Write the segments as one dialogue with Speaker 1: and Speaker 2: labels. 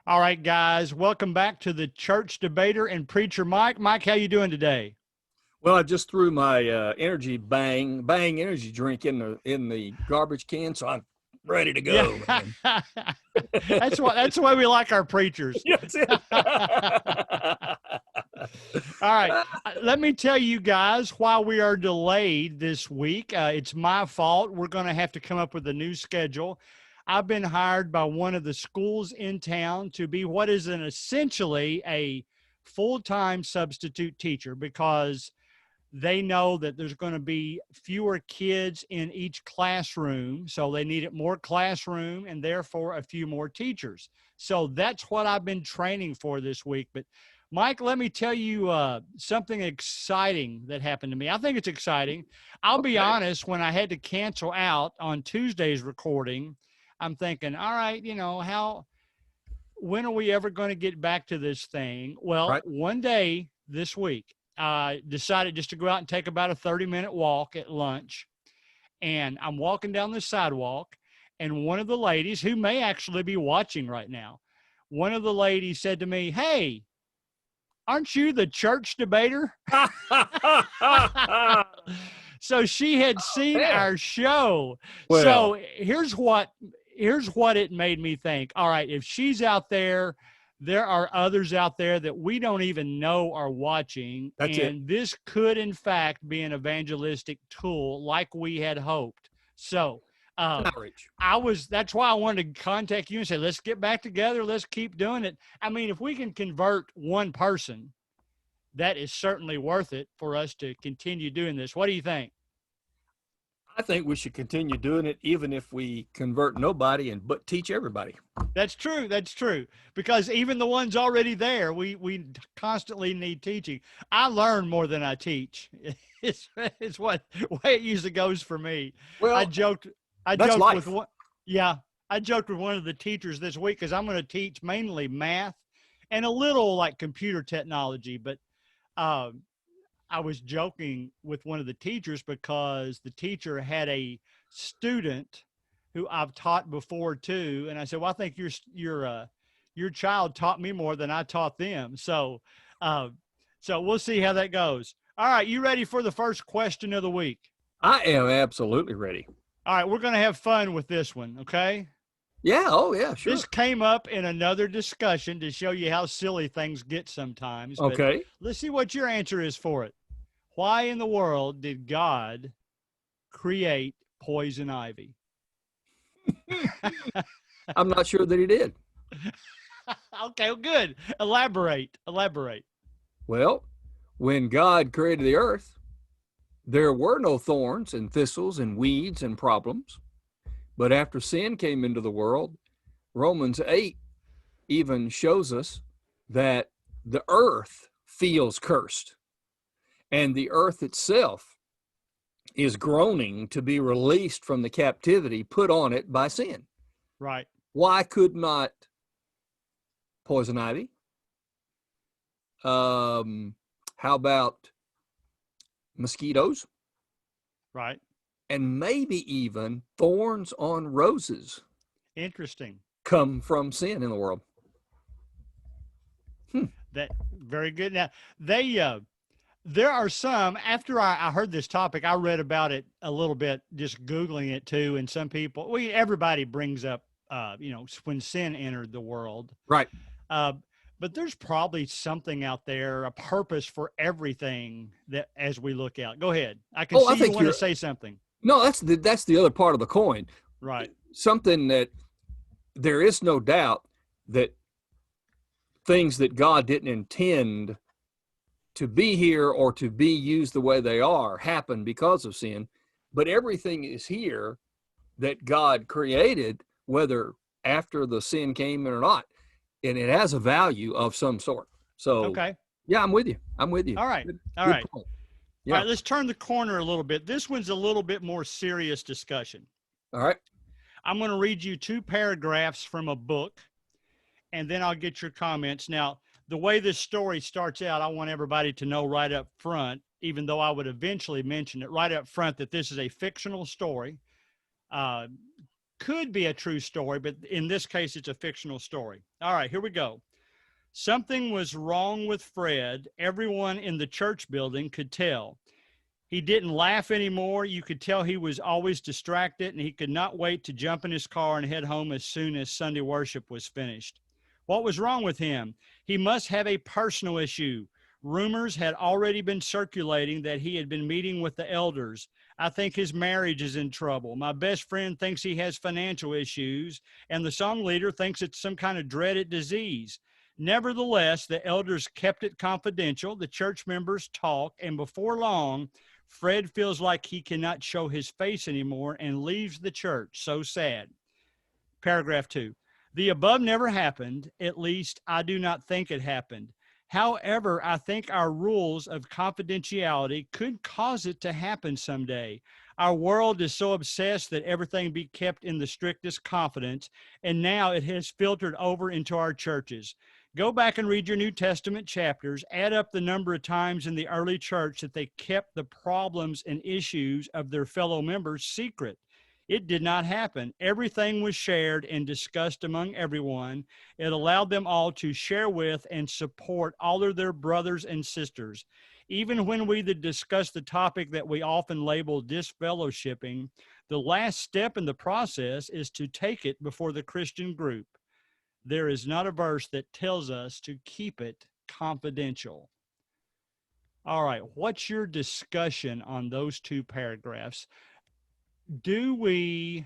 Speaker 1: All right, guys, welcome back to the Church Debater and Preacher Mike. Mike, how you doing today?
Speaker 2: Well, I just threw my energy bang energy drink in the garbage can, so I'm ready to
Speaker 1: Yeah,
Speaker 2: go, man.
Speaker 1: that's the way we like our preachers.
Speaker 2: That's it.
Speaker 1: All right, let me tell you guys why we are delayed this week. It's my fault. We're going to have to come up with a new schedule. I've been hired by one of the schools in town to be what is an essentially a full-time substitute teacher because they know that there's going to be fewer kids in each classroom. So they needed more classroom and therefore a few more teachers. So that's what I've been training for this week. But Mike, let me tell you something exciting that happened to me. I think it's exciting. I'll be
Speaker 2: Okay.
Speaker 1: honest, when I had to cancel out on Tuesday's recording, I'm thinking, all right, when are we ever going to get back to this thing? Well,
Speaker 2: Right.
Speaker 1: one day this week, I decided just to go out and take about a 30-minute walk at lunch. And I'm walking down the sidewalk, and one of the ladies, who may actually be watching right now, one of the ladies said to me, "Hey, aren't you the church debater?" So she had seen
Speaker 2: Man.
Speaker 1: our show.
Speaker 2: Well,
Speaker 1: So here's what it made me think. All right, if she's out there, there are others out there that we don't even know are watching,
Speaker 2: that's it.
Speaker 1: and this could in fact be an evangelistic tool like we had hoped. So
Speaker 2: An
Speaker 1: uh,
Speaker 2: outreach.
Speaker 1: that's why I wanted to contact you and say, let's get back together. Let's keep doing it. I mean, if we can convert one person, that is certainly worth it for us to continue doing this. What do you think?
Speaker 2: I think we should continue doing it, even if we convert nobody and but teach everybody.
Speaker 1: That's true. That's true. Because even the ones already there, we constantly need teaching. I learn more than I teach. It's what way it usually goes for me. I
Speaker 2: Well,
Speaker 1: joked I
Speaker 2: that's
Speaker 1: joked with
Speaker 2: life.
Speaker 1: one yeah, I joked with one of the teachers this week because I'm going to teach mainly math and a little like computer technology, but um I was joking with one of the teachers because the teacher had a student who I've taught before too, and I said, "Well, I think your child taught me more than I taught them." Uh, so we'll see how that goes. All right, you ready for the first question of the week?
Speaker 2: I am absolutely ready.
Speaker 1: All right, we're going to have fun with this one, okay?
Speaker 2: Yeah. Oh, yeah.
Speaker 1: This
Speaker 2: Sure.
Speaker 1: came up in another discussion to show you how silly things get sometimes, but
Speaker 2: Okay.
Speaker 1: let's see what your answer is for it. Why in the world did God create poison ivy?
Speaker 2: I'm not sure that he did.
Speaker 1: Okay, well, good. Elaborate. Elaborate.
Speaker 2: Well, when God created the earth, there were no thorns and thistles and weeds and problems. But after sin came into the world, Romans 8 even shows us that the earth feels cursed and the earth itself is groaning to be released from the captivity put on it by sin.
Speaker 1: Right.
Speaker 2: Why could not poison ivy? How about mosquitoes?
Speaker 1: Right.
Speaker 2: And maybe even thorns on roses
Speaker 1: Interesting.
Speaker 2: come from sin in the world. Hmm.
Speaker 1: That very good. Now there are some after I heard this topic, I read about it a little bit, just Googling it too. And some people, everybody brings up, when sin entered the world.
Speaker 2: Right.
Speaker 1: Uh, but there's probably something out there, a purpose for everything that as we look out. Go ahead. I can
Speaker 2: Oh, I
Speaker 1: see you
Speaker 2: think
Speaker 1: want to
Speaker 2: you're
Speaker 1: say something.
Speaker 2: no. That's the other part of the coin.
Speaker 1: Right.
Speaker 2: Something that there is no doubt that things that God didn't intend to be here or to be used the way they are happen because of sin. But everything is here that God created, whether after the sin came in or not, and it has a value of some sort. So,
Speaker 1: Okay.
Speaker 2: yeah, I'm with you. I'm with you.
Speaker 1: All right.
Speaker 2: Good,
Speaker 1: All
Speaker 2: good
Speaker 1: right.
Speaker 2: point.
Speaker 1: All
Speaker 2: Yeah.
Speaker 1: right. Let's turn the corner a little bit. This one's a little bit more serious discussion.
Speaker 2: All right.
Speaker 1: I'm going to read you two paragraphs from a book, and then I'll get your comments. Now, the way this story starts out, I want everybody to know right up front, even though I would eventually mention it right up front, that this is a fictional story. Uh, could be a true story, but in this case, it's a fictional story. All right, here we go. Something was wrong with Fred. Everyone in the church building could tell. He didn't laugh anymore. You could tell he was always distracted, and he could not wait to jump in his car and head home as soon as Sunday worship was finished. What was wrong with him? He must have a personal issue. Rumors had already been circulating that he had been meeting with the elders. I think his marriage is in trouble. My best friend thinks he has financial issues, and the song leader thinks it's some kind of dreaded disease. Nevertheless, the elders kept it confidential. The church members talk, and before long, Fred feels like he cannot show his face anymore and leaves the church. So sad. Paragraph 2. The above never happened. At least I do not think it happened. However, I think our rules of confidentiality could cause it to happen someday. Our world is so obsessed that everything be kept in the strictest confidence, and now it has filtered over into our churches. Go back and read your New Testament chapters. Add up the number of times in the early church that they kept the problems and issues of their fellow members secret. It did not happen. Everything was shared and discussed among everyone. It allowed them all to share with and support all of their brothers and sisters. Even when we discuss the topic that we often label disfellowshipping, the last step in the process is to take it before the Christian group. There is not a verse that tells us to keep it confidential. All right, what's your discussion on those two paragraphs? Do we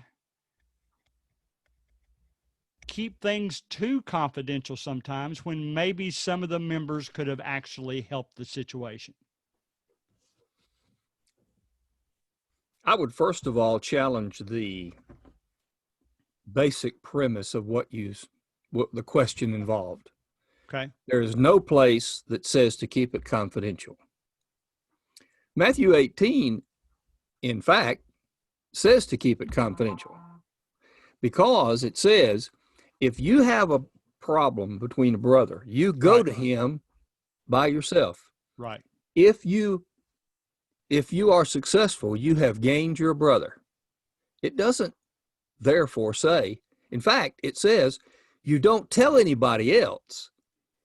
Speaker 1: keep things too confidential sometimes when maybe some of the members could have actually helped the situation?
Speaker 2: I would first of all challenge the basic premise of what the question involved.
Speaker 1: Okay.
Speaker 2: There is no place that says to keep it confidential. Matthew 18, in fact, says to keep it confidential because it says if you have a problem between a brother, you go to him by yourself.
Speaker 1: Right.
Speaker 2: If you are successful, you have gained your brother. It doesn't therefore say, in fact, it says you don't tell anybody else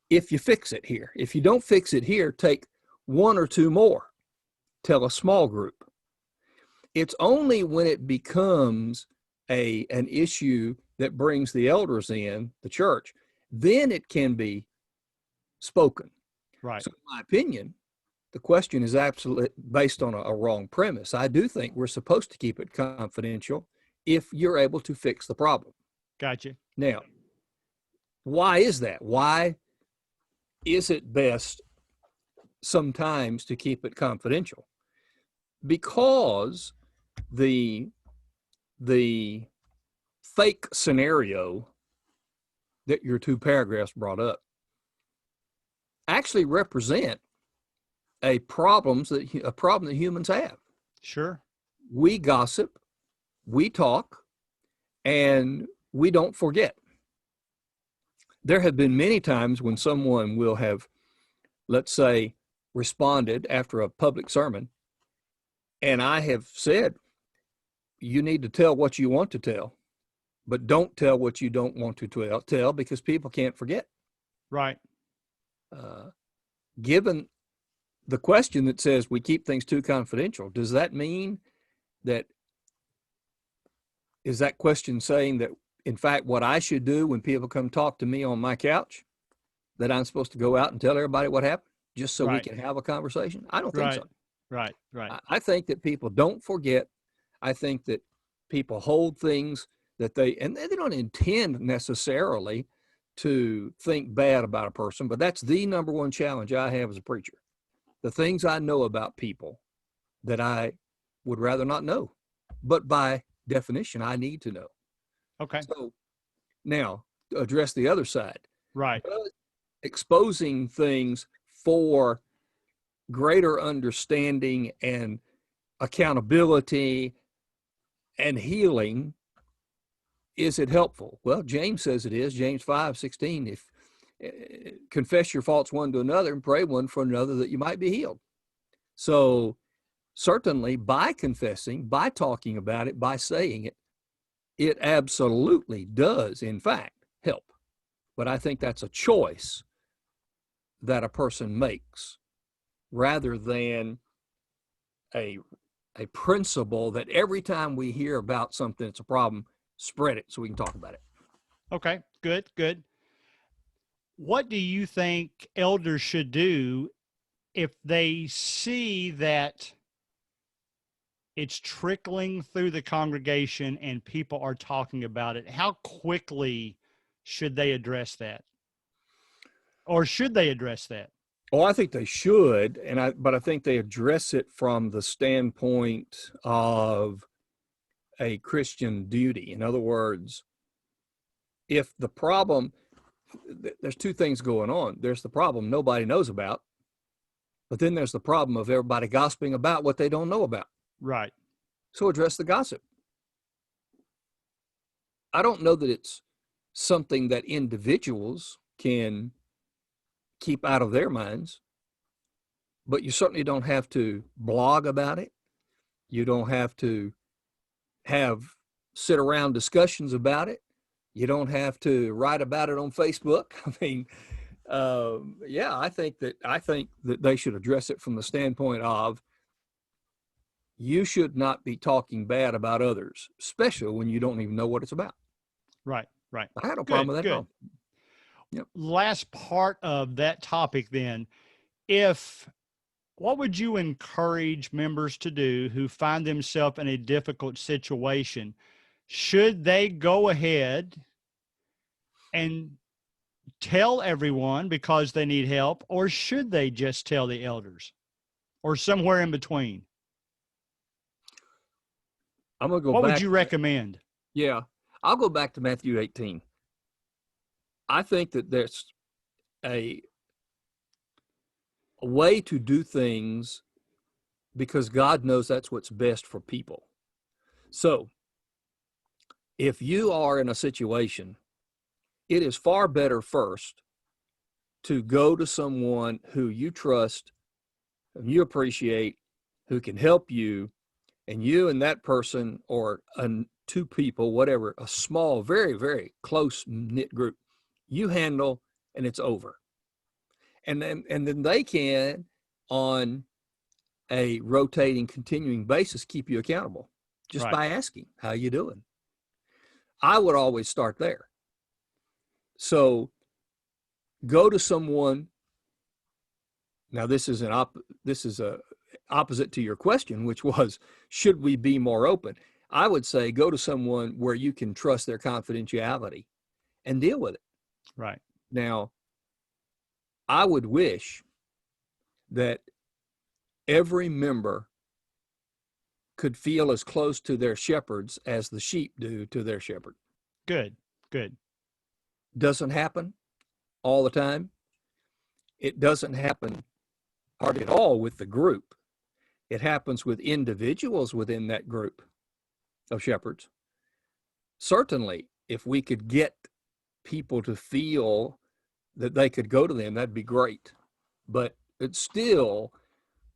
Speaker 2: if you fix it here. If you don't fix it here, take one or two more. Tell a small group. It's only when it becomes an issue that brings the elders in, the church, then it can be spoken.
Speaker 1: Right.
Speaker 2: So in my opinion, the question is absolutely based on a wrong premise. I do think we're supposed to keep it confidential if you're able to fix the problem.
Speaker 1: Gotcha.
Speaker 2: Now, why is that? Why is it best sometimes to keep it confidential? Because the fake scenario that your two paragraphs brought up actually represent a problem that humans have.
Speaker 1: Sure.
Speaker 2: We gossip, we talk, and we don't forget. There have been many times when someone will have, let's say, responded after a public sermon, and I have said, you need to tell what you want to tell, but don't tell what you don't want to tell because people can't forget.
Speaker 1: Right.
Speaker 2: Given the question that says we keep things too confidential, does that mean that, is that question saying that, in fact, what I should do when people come talk to me on my couch, that I'm supposed to go out and tell everybody what happened just so we can have a conversation? I don't think so.
Speaker 1: Right.
Speaker 2: I think that people don't forget. I think that people hold things that they don't intend necessarily to think bad about a person, but that's the number one challenge I have as a preacher. The things I know about people that I would rather not know, but by definition, I need to know.
Speaker 1: Okay.
Speaker 2: So now to address the other side.
Speaker 1: Right.
Speaker 2: Exposing things for greater understanding and accountability and healing, is it helpful? Well, James says it is. James 5:16, if confess your faults one to another and pray one for another that you might be healed. So certainly by confessing, by talking about it, by saying it, it absolutely does, in fact, help. But I think that's a choice that a person makes rather than a principle that every time we hear about something that's a problem, spread it so we can talk about it.
Speaker 1: Okay, good, good. What do you think elders should do if they see that it's trickling through the congregation and people are talking about it? How quickly should they address that? Or should they address that?
Speaker 2: Oh, I think they should, but I think they address it from the standpoint of a Christian duty. In other words, if the problem, there's two things going on. There's the problem nobody knows about, but then there's the problem of everybody gossiping about what they don't know about.
Speaker 1: Right.
Speaker 2: So address the gossip. I don't know that it's something that individuals can keep out of their minds, but you certainly don't have to blog about it. You don't have to sit around discussions about it. You don't have to write about it on Facebook. I mean, yeah, I think that they should address it from the standpoint of you should not be talking bad about others, especially when you don't even know what it's about.
Speaker 1: Right, right.
Speaker 2: I had no problem with that at all.
Speaker 1: Yep. Last part of that topic then, what would you encourage members to do who find themselves in a difficult situation? Should they go ahead and tell everyone because they need help, or should they just tell the elders, or somewhere in between?
Speaker 2: I'm going to go
Speaker 1: back. What
Speaker 2: back.
Speaker 1: Would you recommend?
Speaker 2: Yeah, I'll go back to Matthew 18. I think that there's a way to do things because God knows that's what's best for people. So if you are in a situation, it is far better first to go to someone who you trust, who you appreciate, who can help you, and you and that person, or two people, whatever, a small, very, very close knit group, you handle, and it's over. And then they can, on a rotating, continuing basis, keep you accountable just by asking, how you doing? I would always start there. So go to someone. Now, this is a opposite to your question, which was, should we be more open? I would say go to someone where you can trust their confidentiality and deal with it.
Speaker 1: Right.
Speaker 2: Now, I would wish that every member could feel as close to their shepherds as the sheep do to their shepherd.
Speaker 1: Good, good.
Speaker 2: Doesn't happen all the time. It doesn't happen hardly at all with the group. It happens with individuals within that group of shepherds. Certainly, if we could get people to feel that they could go to them, that'd be great. But it still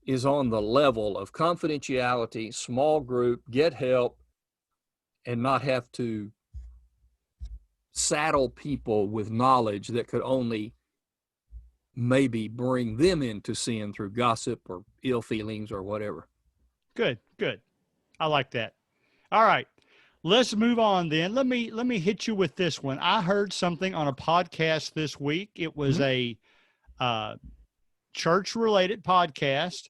Speaker 2: is on the level of confidentiality, small group, get help, and not have to saddle people with knowledge that could only maybe bring them into sin through gossip or ill feelings or whatever.
Speaker 1: Good, good. I like that. All right. Let's move on then. Let me hit you with this one. I heard something on a podcast this week. It was a church-related podcast,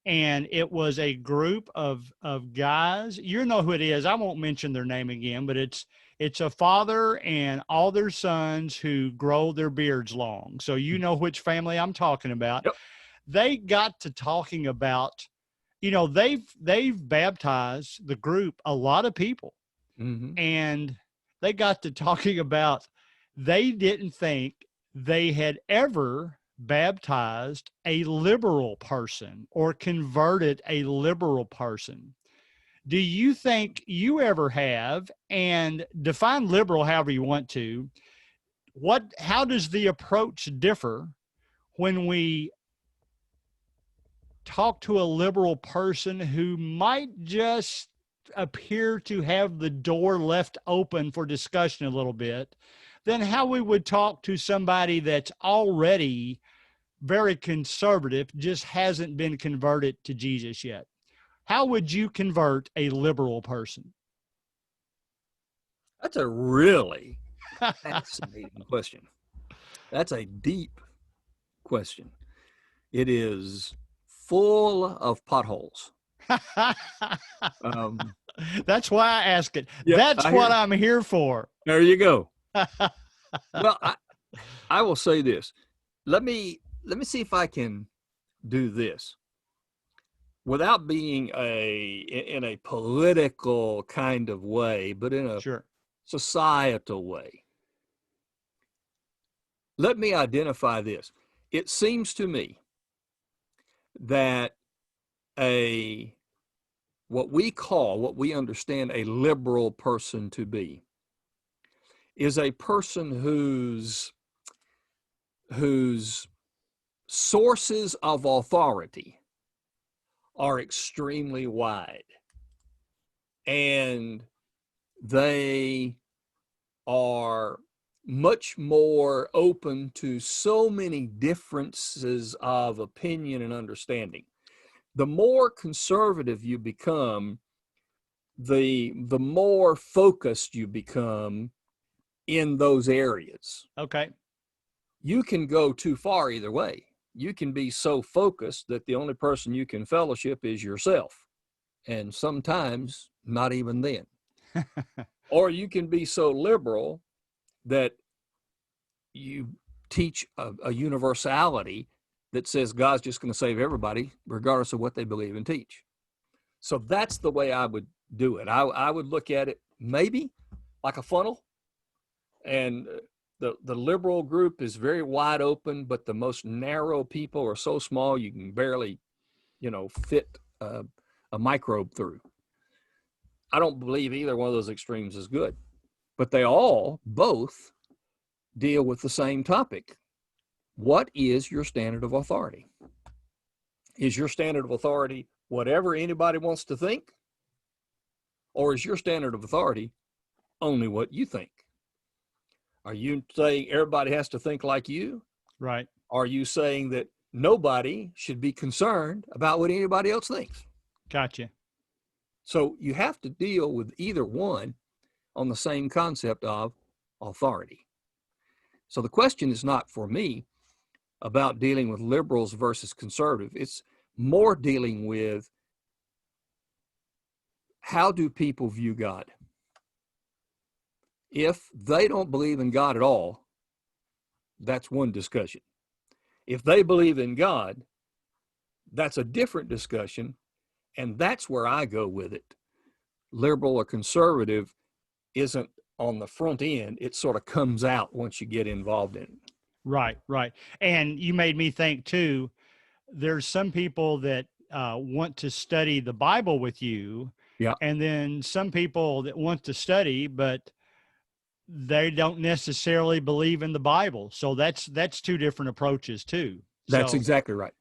Speaker 1: and it was a group of guys. You know who it is. I won't mention their name again, but it's a father and all their sons who grow their beards long. So you know which family I'm talking about.
Speaker 2: Yep.
Speaker 1: They got to talking about, they've baptized, the group, a lot of people.
Speaker 2: Mm-hmm.
Speaker 1: And they got to talking about they didn't think they had ever baptized a liberal person or converted a liberal person. Do you think you ever have? And define liberal however you want to. How does the approach differ when we talk to a liberal person who might just appear to have the door left open for discussion a little bit than how we would talk to somebody that's already very conservative, just hasn't been converted to Jesus yet. How would you convert a liberal person?
Speaker 2: That's a really fascinating question. That's a deep question. It is full of potholes. Um,
Speaker 1: That's why I ask it.
Speaker 2: yeah,
Speaker 1: That's
Speaker 2: I
Speaker 1: what
Speaker 2: hear.
Speaker 1: I'm here for.
Speaker 2: There you go. Well, I will say this. Let me see if I can do this without being in a political kind of way, but in a
Speaker 1: Sure.
Speaker 2: societal way. Let me identify this. It seems to me that a what we understand a liberal person to be is a person whose sources of authority are extremely wide, and they are much more open to so many differences of opinion and understanding. The more conservative you become, the more focused you become in those areas.
Speaker 1: Okay.
Speaker 2: You can go too far either way. You can be so focused that the only person you can fellowship is yourself, and sometimes not even then. Or you can be so liberal that you teach a universality that says God's just going to save everybody, regardless of what they believe and teach. So that's the way I would do it. I would look at it maybe like a funnel, and the liberal group is very wide open, but the most narrow people are so small you can barely, fit a microbe through. I don't believe either one of those extremes is good, but they all both deal with the same topic. What is your standard of authority? Is your standard of authority whatever anybody wants to think? Or is your standard of authority only what you think? Are you saying everybody has to think like you?
Speaker 1: Right.
Speaker 2: Are you saying that nobody should be concerned about what anybody else thinks?
Speaker 1: Gotcha.
Speaker 2: So you have to deal with either one on the same concept of authority. So the question is not for me about dealing with liberals versus conservative. It's more dealing with how do people view God? If they don't believe in God at all, that's one discussion. If they believe in God, that's a different discussion, and that's where I go with it. Liberal or conservative isn't on the front end. It sort of comes out once you get involved in it.
Speaker 1: Right. Right. And you made me think too, there's some people that want to study the Bible with you.
Speaker 2: Yeah.
Speaker 1: And then some people that want to study, but they don't necessarily believe in the Bible. So that's two different approaches too.
Speaker 2: That's
Speaker 1: So
Speaker 2: exactly right.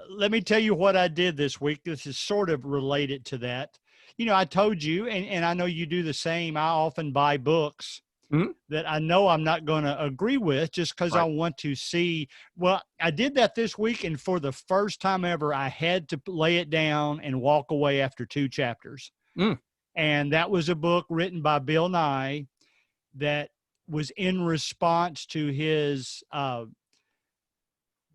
Speaker 1: let me tell you what I did this week. This is sort of related to that. I told you, and I know you do the same. I often buy books that I know I'm not going to agree with just because I
Speaker 2: Right.
Speaker 1: want to see. Well, I did that this week, and for the first time ever, I had to lay it down and walk away after 2 chapters.
Speaker 2: Mm.
Speaker 1: And that was a book written by Bill Nye that was in response to his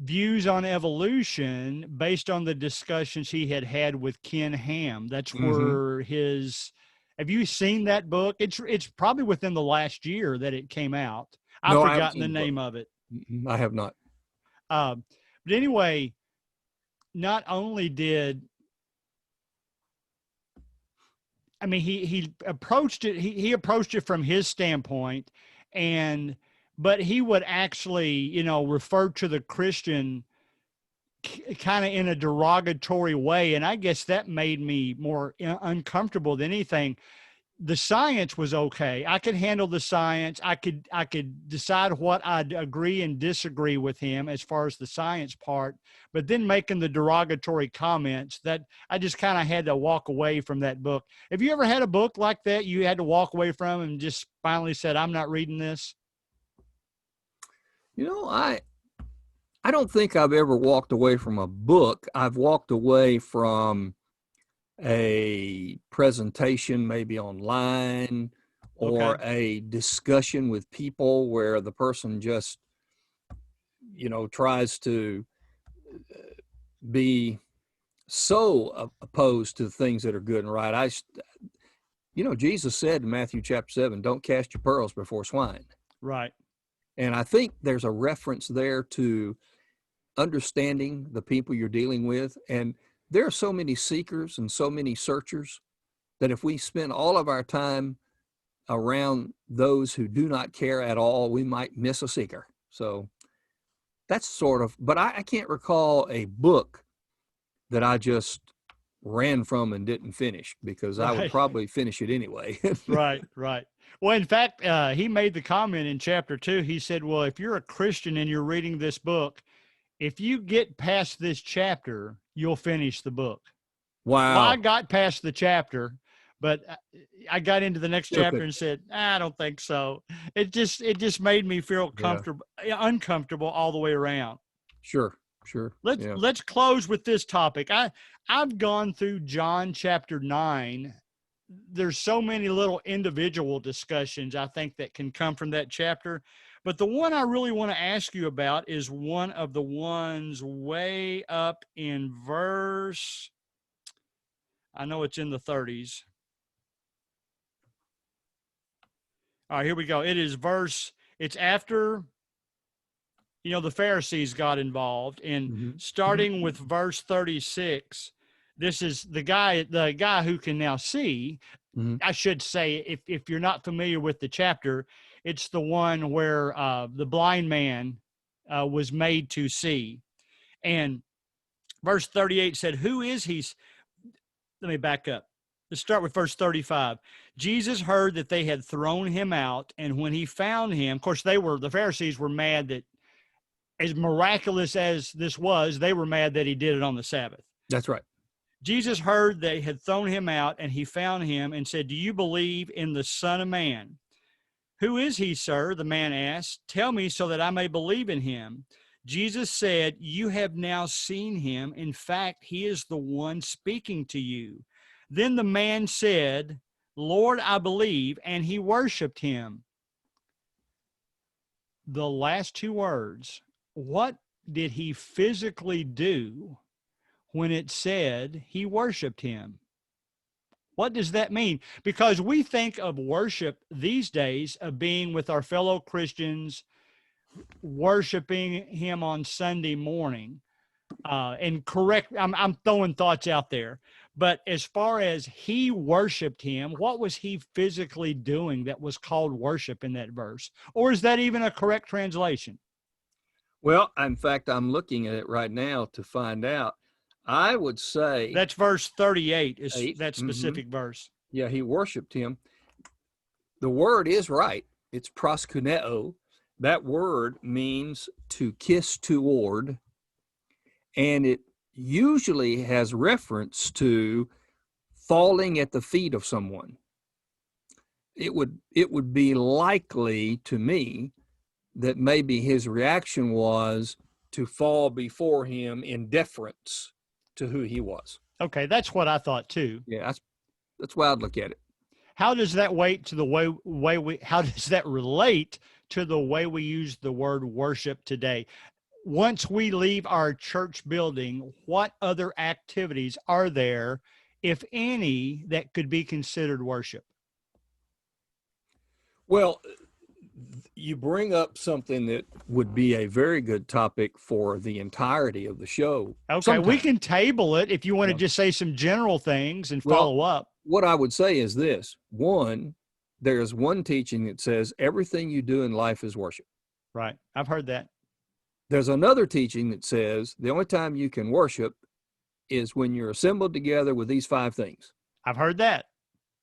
Speaker 1: views on evolution based on the discussions he had had with Ken Ham. That's where his. Have you seen that book? It's probably within the last year that it came out. I've
Speaker 2: No, I haven't
Speaker 1: forgotten
Speaker 2: seen
Speaker 1: the
Speaker 2: the book.
Speaker 1: name of it.
Speaker 2: I have not.
Speaker 1: But anyway, not only did I mean he approached it. He approached it from his standpoint, but he would actually refer to the Christian kind of in a derogatory way, and I guess that made me more uncomfortable than anything. the science was okay. I could handle the science. I could decide what I'd agree and disagree with him as far as the science part, but then making the derogatory comments, that I just kind of had to walk away from that book. Have you ever had a book like that you had to walk away from and just finally said, I'm not reading this?
Speaker 2: You know, I don't think I've ever walked away from a book. I've walked away from a presentation, maybe online, or
Speaker 1: Okay.
Speaker 2: a discussion with people where the person just, tries to be so opposed to things that are good and right. Jesus said in Matthew chapter 7, don't cast your pearls before swine.
Speaker 1: Right.
Speaker 2: And I think there's a reference there to understanding the people you're dealing with. And there are so many seekers and so many searchers that if we spend all of our time around those who do not care at all, we might miss a seeker. So that's but I can't recall a book that I just ran from and didn't finish, because I would
Speaker 1: Right.
Speaker 2: probably finish it anyway.
Speaker 1: Right. Right. Well, in fact, he made the comment in chapter 2. He said, well, if you're a Christian and you're reading this book, if you get past this chapter, you'll finish the book. Well, I
Speaker 2: Wow.
Speaker 1: got past the chapter, but I got into the next
Speaker 2: Still
Speaker 1: chapter
Speaker 2: could.
Speaker 1: and said, I don't think so. It just made me feel
Speaker 2: Yeah.
Speaker 1: uncomfortable all the way around.
Speaker 2: Sure. Sure.
Speaker 1: Let's
Speaker 2: Yeah.
Speaker 1: let's close with this topic. I've gone through John chapter 9. There's so many little individual discussions I think that can come from that chapter. But the one I really want to ask you about is one of the ones way up in verse, I know it's in the 30s. All right, here we go. It's after, the Pharisees got involved. And
Speaker 2: Mhm.
Speaker 1: starting with verse 36, this is the guy who can now see.
Speaker 2: Mhm.
Speaker 1: I should say, if you're not familiar with the chapter, it's the one where the blind man was made to see. And verse 38 said, who is he? Let me back up. Let's start with verse 35. Jesus heard that they had thrown him out, and when he found him, of course, the Pharisees were mad that, as miraculous as this was, they were mad that he did it on the Sabbath.
Speaker 2: That's right.
Speaker 1: Jesus heard they had thrown him out, and he found him and said, do you believe in the Son of Man? Who is he, sir? The man asked. Tell me so that I may believe in him. Jesus said, you have now seen him. In fact, he is the one speaking to you. Then the man said, Lord, I believe, and he worshiped him. The last two words, what did he physically do when it said he worshiped him? What does that mean? Because we think of worship these days of being with our fellow Christians, worshiping him on Sunday morning. And correct, I'm throwing thoughts out there. But as far as he worshiped him, what was he physically doing that was called worship in that verse? Or is that even a correct translation?
Speaker 2: Well, in fact, I'm looking at it right now to find out. I would say
Speaker 1: That's verse 38 is
Speaker 2: 8.
Speaker 1: that
Speaker 2: Mhm.
Speaker 1: specific verse.
Speaker 2: Yeah, he worshiped him. The word is right. It's proskuneo. That word means to kiss toward, and it usually has reference to falling at the feet of someone. It would be likely to me that maybe his reaction was to fall before him in deference to who he was.
Speaker 1: Okay, that's what I thought too.
Speaker 2: Yeah, that's why I'd look at it.
Speaker 1: How does that how does that relate to the way we use the word worship today? Once we leave our church building, what other activities are there, if any, that could be considered worship?
Speaker 2: Well, you bring up something that would be a very good topic for the entirety of the show.
Speaker 1: Okay, we
Speaker 2: Sometime.
Speaker 1: can table it if you want to
Speaker 2: Yeah.
Speaker 1: just say some general things and
Speaker 2: Well,
Speaker 1: follow up.
Speaker 2: what I would say is this. One, there's one teaching that says everything you do in life is worship.
Speaker 1: Right. I've heard that.
Speaker 2: There's another teaching that says the only time you can worship is when you're assembled together with these 5 things.
Speaker 1: I've heard that.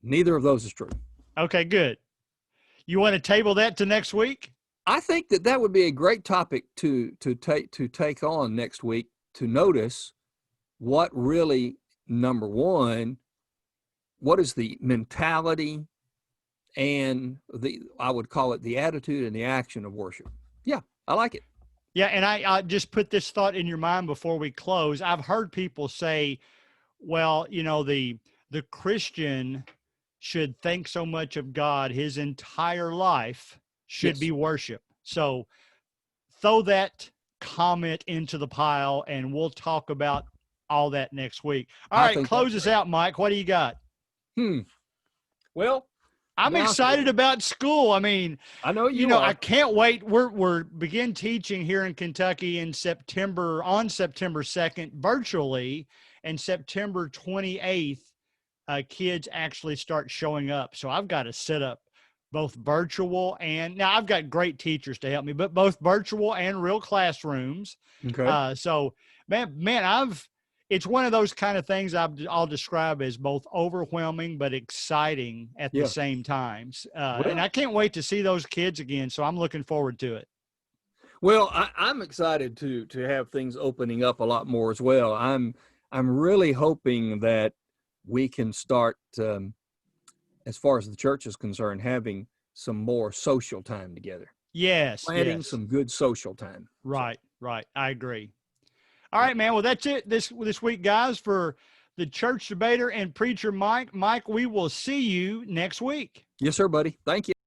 Speaker 2: Neither of those is true.
Speaker 1: Okay, good. You want to table that to next week?
Speaker 2: I think that would be a great topic to take on next week, to notice what really, number one, what is the mentality and I would call it the attitude and the action of worship. Yeah, I like it.
Speaker 1: Yeah, and I just put this thought in your mind before we close. I've heard people say, well, the Christian should think so much of God, his entire life should be worship. So throw that comment into the pile and we'll talk about all that next week. All right, close us out, Mike. What do you got?
Speaker 2: Well,
Speaker 1: I'm excited about school. I mean,
Speaker 2: I know you are.
Speaker 1: I can't wait. We're begin teaching here in Kentucky on September 2nd, virtually, and September 28th, kids actually start showing up. So I've got to set up both virtual and now I've got great teachers to help me, but both virtual and real classrooms.
Speaker 2: Okay.
Speaker 1: So man, it's one of those kind of things I'll describe as both overwhelming but exciting at the same times. And I can't wait to see those kids again. So I'm looking forward to it.
Speaker 2: Well, I'm excited to have things opening up a lot more as well. I'm really hoping that we can start, as far as the church is concerned, having some more social time together.
Speaker 1: Yes.
Speaker 2: Planning some good social time.
Speaker 1: Right. I agree. All right, man. Well, that's it this week, guys, for the church debater and preacher, Mike. Mike, we will see you next week.
Speaker 2: Yes, sir, buddy. Thank you.